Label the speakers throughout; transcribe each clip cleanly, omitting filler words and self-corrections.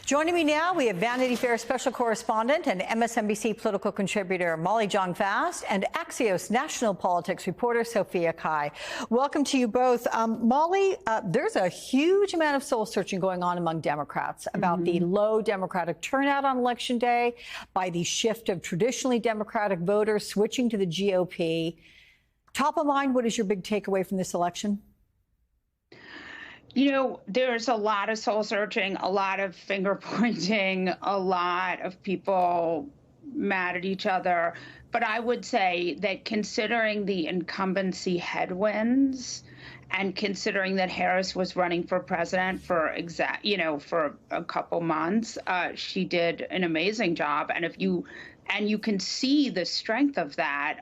Speaker 1: Joining me now, we have Vanity Fair special correspondent and MSNBC political contributor Molly Jong-Fast and Axios national politics reporter Sophia Cai. Welcome to you both. Molly, there's a huge amount of soul searching going on among Democrats about the low Democratic turnout on Election Day, by the shift of traditionally Democratic voters switching to the GOP. Top of mind, what is your big takeaway from this election?
Speaker 2: You know, there's a lot of soul searching, a lot of finger pointing, a lot of people mad at each other. But I would say that considering the incumbency headwinds and considering that Harris was running for president for for a couple months, she did an amazing job. And you can see the strength of that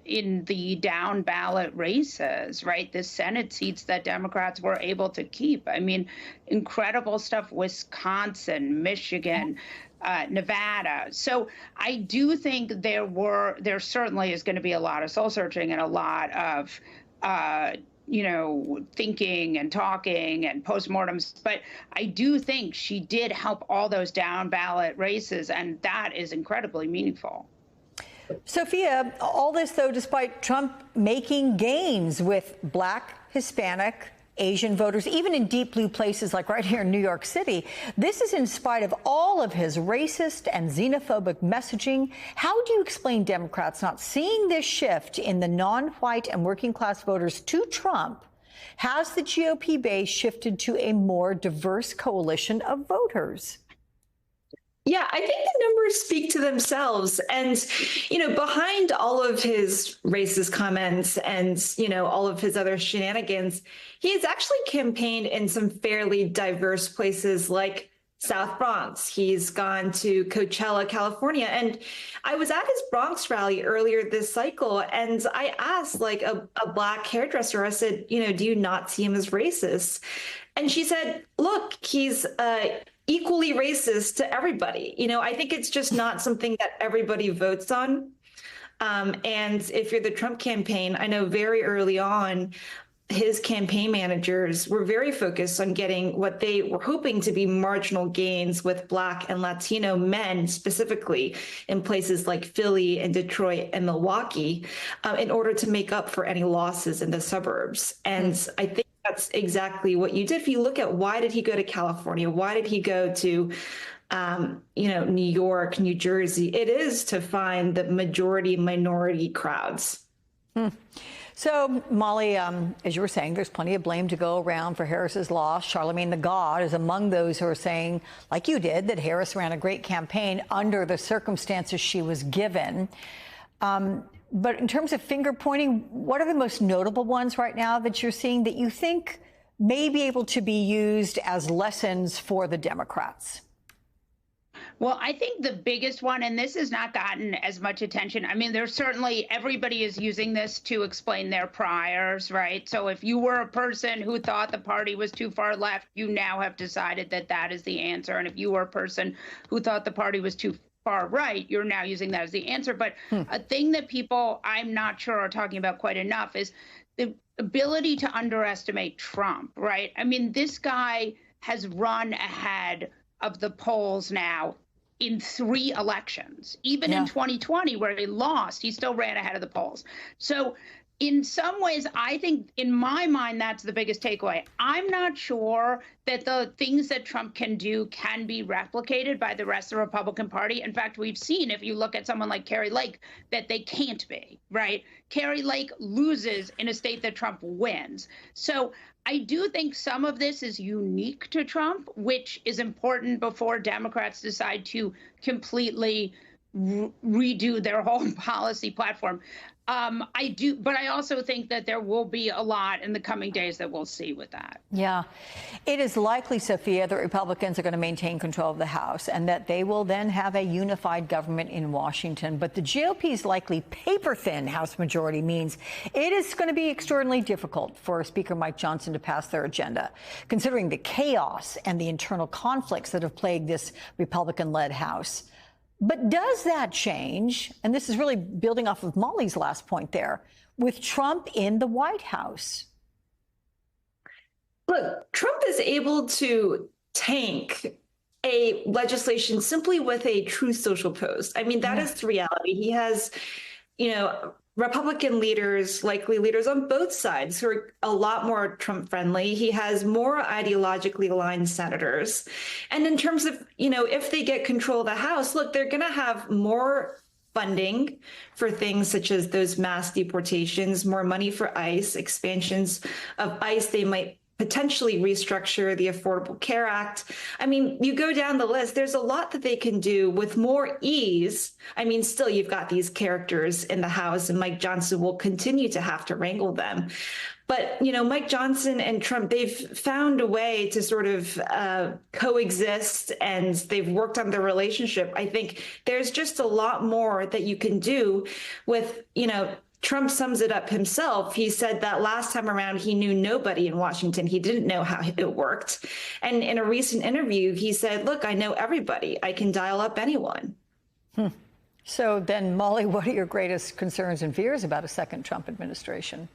Speaker 2: in the down ballot races, right? The Senate seats that Democrats were able to keep. I mean, incredible stuff, Wisconsin, Michigan, Nevada. So I do think there certainly is going to be a lot of soul searching and a lot of, thinking and talking and postmortems. But I do think she did help all those down ballot races, and that is incredibly meaningful.
Speaker 1: Sophia, all this, though, despite Trump making gains with Black, Hispanic, Asian voters, even in deep blue places like right here in New York City. This is in spite of all of his racist and xenophobic messaging. How do you explain Democrats not seeing this shift in the non-white and working class voters to Trump? Has the GOP base shifted to a more diverse coalition of voters?
Speaker 3: Yeah, I think the numbers speak to themselves. And, behind all of his racist comments and, all of his other shenanigans, he's actually campaigned in some fairly diverse places like South Bronx. He's gone to Coachella, California. And I was at his Bronx rally earlier this cycle, and I asked a Black hairdresser, I said, do you not see him as racist? And she said, look, he's equally racist to everybody. I think it's just not something that everybody votes on. And if you're the Trump campaign, I know very early on, his campaign managers were very focused on getting what they were hoping to be marginal gains with Black and Latino men, specifically in places like Philly and Detroit and Milwaukee, in order to make up for any losses in the suburbs. And I think that's exactly what you did. If you look at why did he go to California? Why did he go to, New York, New Jersey? It is to find the majority minority crowds.
Speaker 1: So, Molly, as you were saying, there's plenty of blame to go around for Harris's loss. Charlemagne the God is among those who are saying, like you did, that Harris ran a great campaign under the circumstances she was given. But in terms of finger pointing, what are the most notable ones right now that you're seeing that you think may be able to be used as lessons for the Democrats?
Speaker 2: Well, I think the biggest one, and this has not gotten as much attention. I mean, there's certainly everybody is using this to explain their priors, right? So if you were a person who thought the party was too far left, you now have decided that that is the answer. And if you were a person who thought the party was too far right, you're now using that as the answer. But a thing that people, I'm not sure, are talking about quite enough is the ability to underestimate Trump, right? I mean, this guy has run ahead of the polls now in 3 elections. Even in 2020, where he lost, he still ran ahead of the polls. So in some ways, I think, in my mind, that's the biggest takeaway. I'm not sure that the things that Trump can do can be replicated by the rest of the Republican Party. In fact, we've seen, if you look at someone like Kari Lake, that they can't be, right? Kari Lake loses in a state that Trump wins. So I do think some of this is unique to Trump, which is important before Democrats decide to completely redo their whole policy platform. I do, but I also think that there will be a lot in the coming days that we'll see with that. Yeah.
Speaker 1: It is likely, Sophia, that Republicans are going to maintain control of the House and that they will then have a unified government in Washington. But the GOP's likely paper-thin House majority means it is going to be extraordinarily difficult for Speaker Mike Johnson to pass their agenda, considering the chaos and the internal conflicts that have plagued this Republican-led House. But does that change, and this is really building off of Molly's last point there, with Trump in the White House?
Speaker 3: Look, Trump is able to tank a legislation simply with a Truth Social post. I mean, that is the reality. He has, Republican leaders, likely leaders on both sides, who are a lot more Trump friendly. He has more ideologically aligned senators. And in terms of, if they get control of the House, look, they're going to have more funding for things such as those mass deportations, more money for ICE, expansions of ICE. They might potentially restructure the Affordable Care Act. I mean, you go down the list, there's a lot that they can do with more ease. I mean, still, you've got these characters in the House, and Mike Johnson will continue to have to wrangle them. But, Mike Johnson and Trump, they've found a way to sort of coexist, and they've worked on their relationship. I think there's just a lot more that you can do with, Trump sums it up himself. He said that last time around, he knew nobody in Washington. He didn't know how it worked. And in a recent interview, he said, look, I know everybody. I can dial up anyone.
Speaker 1: So then, Molly, what are your greatest concerns and fears about a second Trump administration?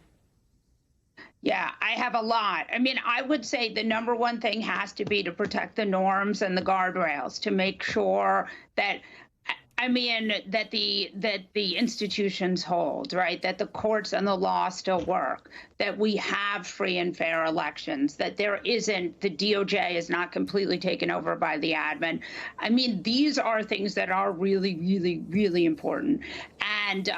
Speaker 2: Yeah, I have a lot. I mean, I would say the number one thing has to be to protect the norms and the guardrails, to make sure that that the institutions hold, right? That the courts and the law still work, that we have free and fair elections, that the DOJ is not completely taken over by the admin. I mean, these are things that are really, really, really important. And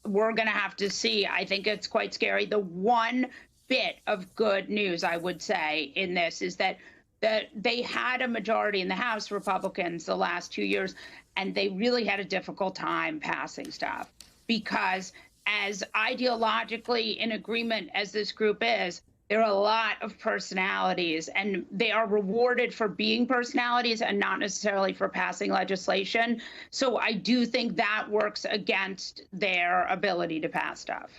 Speaker 2: we're going to have to see. I think it's quite scary. The one bit of good news, I would say, in this is that they had a majority in the House, Republicans, the last 2 years, and they really had a difficult time passing stuff because as ideologically in agreement as this group is, there are a lot of personalities, and they are rewarded for being personalities and not necessarily for passing legislation. So I do think that works against their ability to pass stuff.